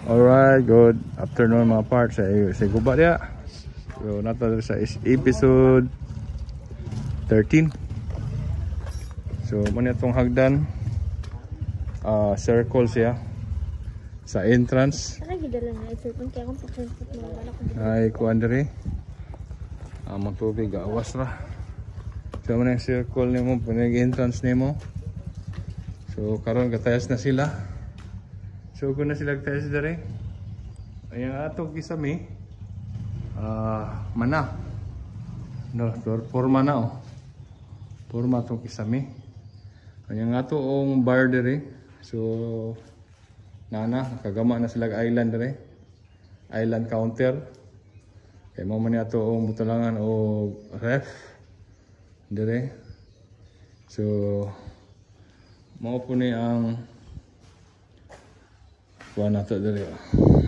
Alright, good afternoon mga parts. Sa guba dia. So nato sa episode 13. So man itong hagdan circle siya sa entrance. Ay kuan diri. Magtubig awas ra. So man yung circle nimo pinag entrance nimo. So karon gatayas na sila. So kung na sila gatayas diri. Ayan ato kisami. Mana. No, forma na oh. Forma tong kisami. Ayan ato ong bar diri. So nakagama na sila island diri. Island counter. Kay mo man ato ong butulangan o ref diri. So mao po ni ang kuha nato diri.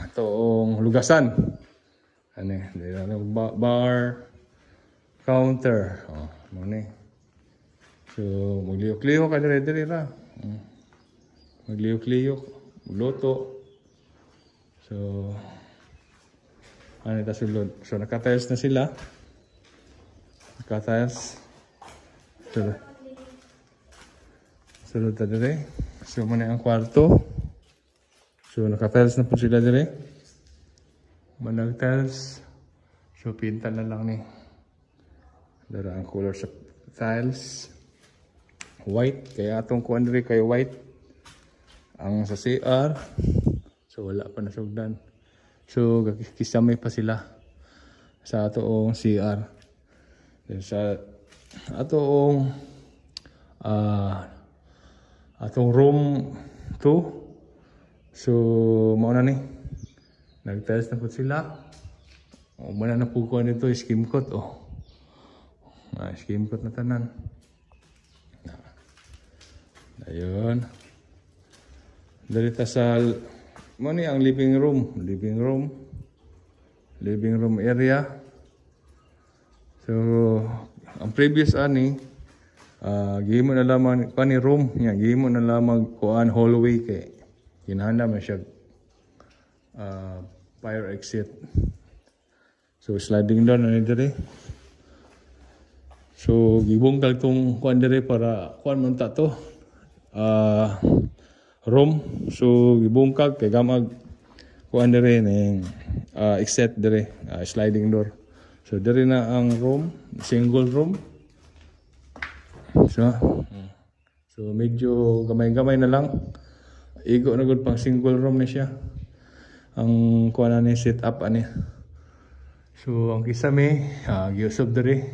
Itoong lugasan. Ani, diri bar counter. Oh, mo ni. So magliyok-liyok ka diri ra. Magliyok-liyok, luto. So ano ta sulod. So nakatayos na sila. Nakatayos. Sulod ta diri. So mo ang kwarto. So nakatiles na po sila dire. Manag-tiles. So pinta na lang ni. Dara ang color sa tiles. White. Kaya atong kuan dire kay white. Ang sa CR. So wala pa nasugdan. So kisame pa sila. Sa atoong CR. Then sa atoong atong room 2. So, mauna ni. Nag-tiles na po sila. O, muna na po ko nito, skim coat. O. Skim coat na tanan. Ayun. Dalita sa, muna ang living room. Living room area. So, ang previous ani, gihimo na lamang, pani room niya, gihimo na lamang kuan hallway kay kinahanglan man siya fire exit. So sliding door na ni diri. So gibungkal tong kuan diri para kuan man ta to room. So gibungkal kay gamag kuan diri ning exit diri sliding door. So diri na ang room, single room. So medyo gamay-gamay na lang. Igo na gud pang single room ni siya. Ang kuha na ni set up ani. So ang kisame, giusob diri.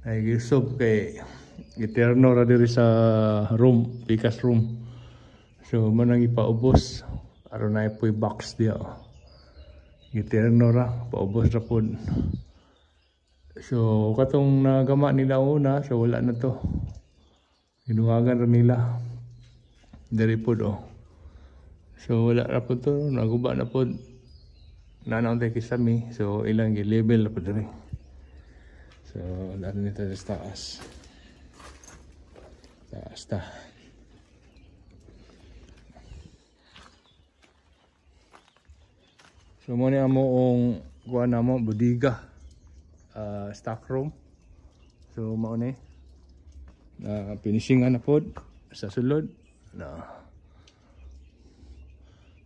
Ay giusob kay eterno ra diri sa room, pikas room. So manang ipaubos aron na ipoy box dia. Eterno ra, paubos ra pud. So katong nagama nila una, so wala na to. Ginuwagan ra nila. Diri pud oh. So wala ra po to, naguba na po. Nanaon tayo kisami, so ilang level na po diri. So laro nito sa taas. Taas ta. So muna ang kuha na mo, budiga. Stock room. So mao ni. Finishingan na po sa sulod.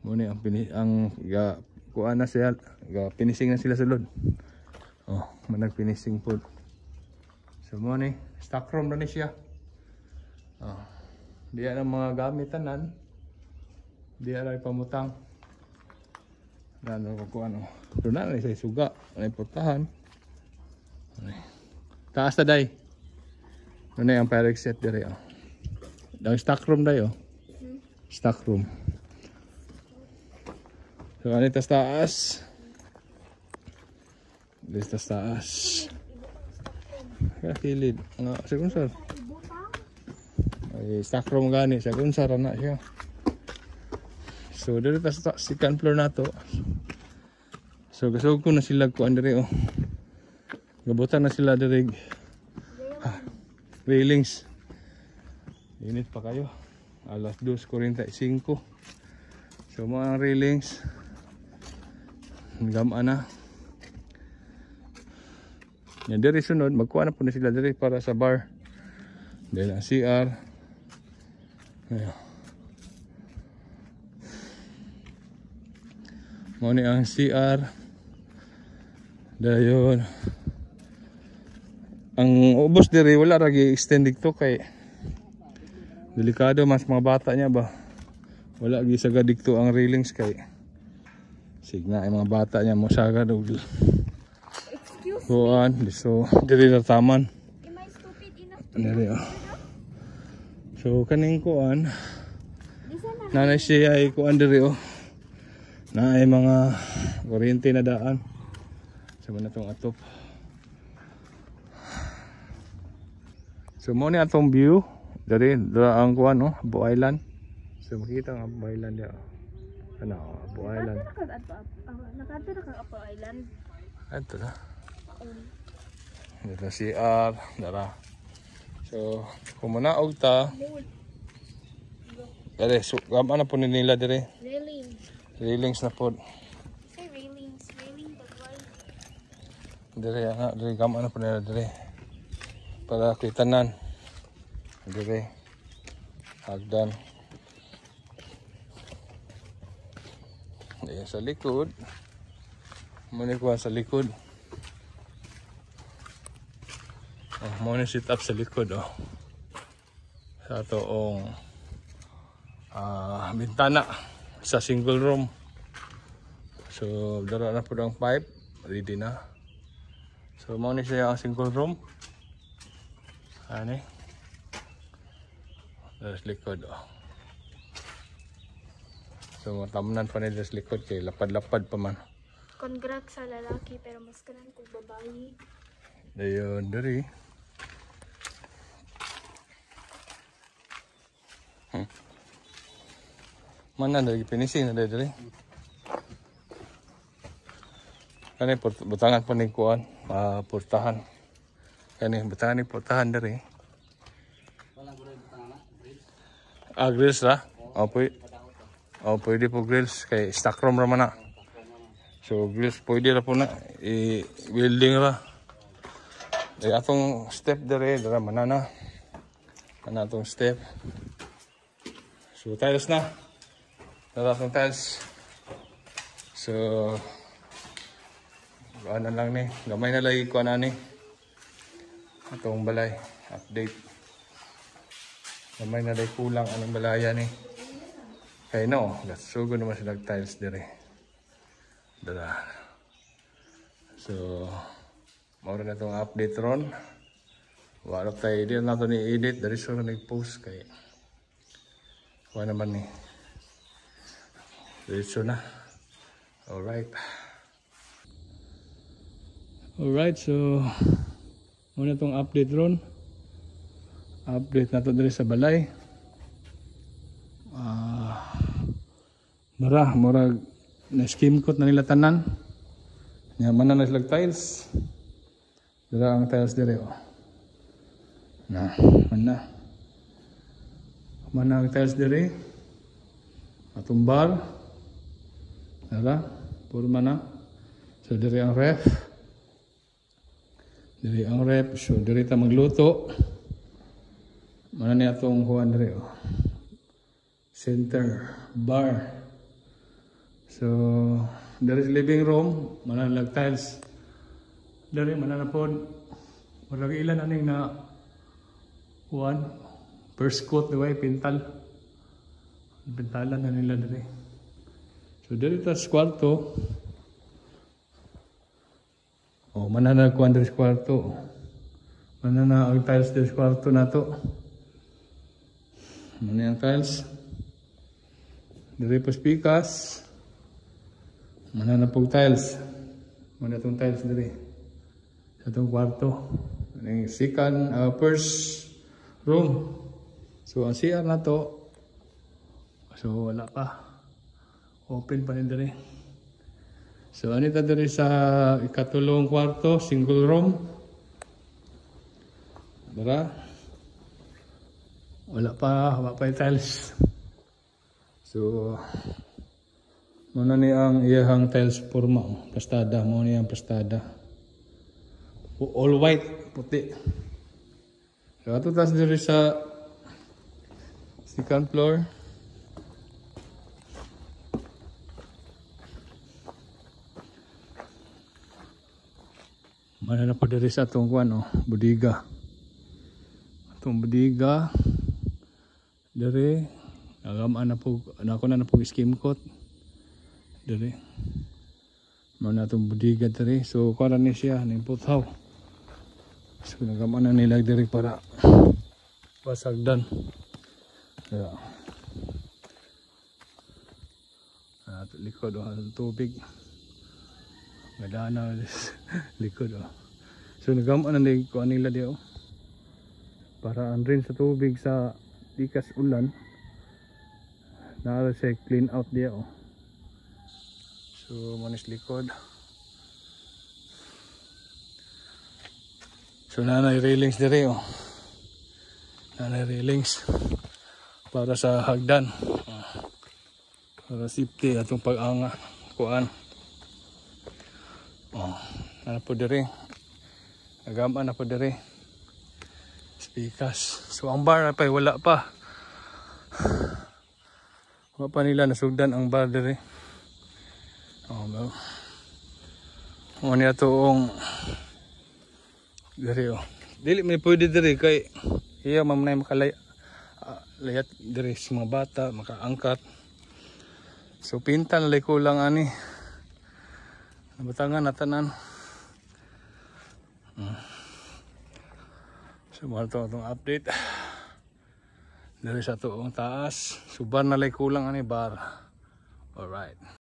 Muna ang kuha na siya, finishing na sila sulod. Oh, manag finishing po. So muna stock room na ni siya. Oh, diya ang mga gamitanan. Diya ray pamutang. Nano ko ano. Doon na sa suga, may portahan. Taas na day. Doon na ang fire exit dire oh. Ang stock room day oh. Stock room. So anito sa taas. Dito sa taas. Kakilid. Sagun sir. Ay, stock room gani. Sagun sir na siya. So dito sa second floor na to. So gasog ko na sila kuan diri oh. Gabutan na sila diri. Railings. Init pa kayo. Alas 2:45. So mga railings. Gama na. Yan diri sunod, magkuha na po na sila diri para sa bar. Dahil ang CR. Ayan. Muna ang CR. Dayon. Ang ubos diri wala ragi extend dito kay delikado mas mga bata niya ba. Wala gi sagad dito ang railings kay signa ay mga bata niya mo sagad og kuan so diri na taman. Am I stupid enough to Diri oh. So kaning kuan nanay siya ay kuan diri oh. Na ay mga kuryente na daan. Sa man natong atop. So mo ni atong view dari ang kuan no, Abu Island. So makita ang Abu Island dia. Ano, Abu Island. Nakadto na kang Abu Island. Ito na. Dito si CR, dara. So kung manaog ta. Dere, so gama na po nila dire. Railings na po. Say railings, but why? Dire ana, dire gama na po nila dire. Para kitanan. Dire. Hagdan. Ayan sa likod. Muna ko sa likod. Oh, muna sit up sa likod oh. Sa toong bintana sa single room. So dara na po ang pipe. Ready na. So muna siya ang single room. Ani. Sa likod oh. So tamnan pa nila sa likod kay lapad-lapad pa man. Congrats sa lalaki pero mas kanan kung babae. Dayon dari. Mana dari finishing na dari. Kani butangan pa ni kuan, portahan. Kani butangan ni portahan dari. Grills ra. Pwede po grills kay stock room ra man na. So grills pwede ra po na i-welding ra. Ay atong step dire dara manana. Ana atong step. So tiles na. Dara atong tiles. So ano lang ni, gamay na lagi ko ani. Atong balay update. Gamay na lagi kulang anong balaya ni. Kay no, gasugod naman sila tiles dire. Dara. So mao na itong update ron. Wala tayo din na ito ni-edit. Dari so nag-post kay wala naman ni. Diretso na. Alright. Alright, so muna itong update ron. Update na ito dari sa balay. Murag na-skim coat na nila tanan. Yaman na naglag tiles. Dara ang tiles dire oh. Mana ang tiles dire. Atong bar. Dara, puro mana. So dire ang ref. Dire ang ref. So dire ta magluto. Mana ni atong kuan dire oh. Center bar. So there is living room, manalag tiles. Dari mananapod. Marag ilan aning na one first coat the way pintal. Pintalan na nila dari. So dari tas kwarto. Oh, mananag kuan dari kwarto. Manana ang tiles dari kwarto nato. Mana ang tiles? Dari pas pikas. Mana na pog tiles. Mana itong tiles diri. Sa itong kwarto. Ang second, first room. So ang CR na to. So wala pa. Open pa rin diri. So anita diri sa ikatulong kwarto. Single room. Dara. Wala pa yung tiles. So Muna ni ang iyahang tiles forma. Pastada. Muna ni ang pastada. All white. Puti. So ato tas diri sa second floor. Mana na po diri sa atong kuan budiga. Atong budiga. Diri agamaan na po ako na po skim coat. Diri. Mana atong budiga diri. So kuan ni siya ning puthaw. So nagamaan na nila diri para pasagdan. Kaya ato likod ang tubig. Madana likod So nagamaan na kuan nila di para ang drain sa tubig sa dikas ulan naara siya clean out diya So manis likod. So nanay railings diri nanay railings para sa hagdan para safety atong pag-anga kuan. Ano po diri nagamaan na po diri speakers. So ang bar pa wala pa nila nasugdan ang bar diri. Niya toong diri dili may pwede diri kay iya mamnay makalay layat diri sa mga bata makaangkat. So pintan lay kulang ani nabatangan na tanan. So mahal itong update dari sa tuong taas. Subar na lay kulang ani bar. Alright.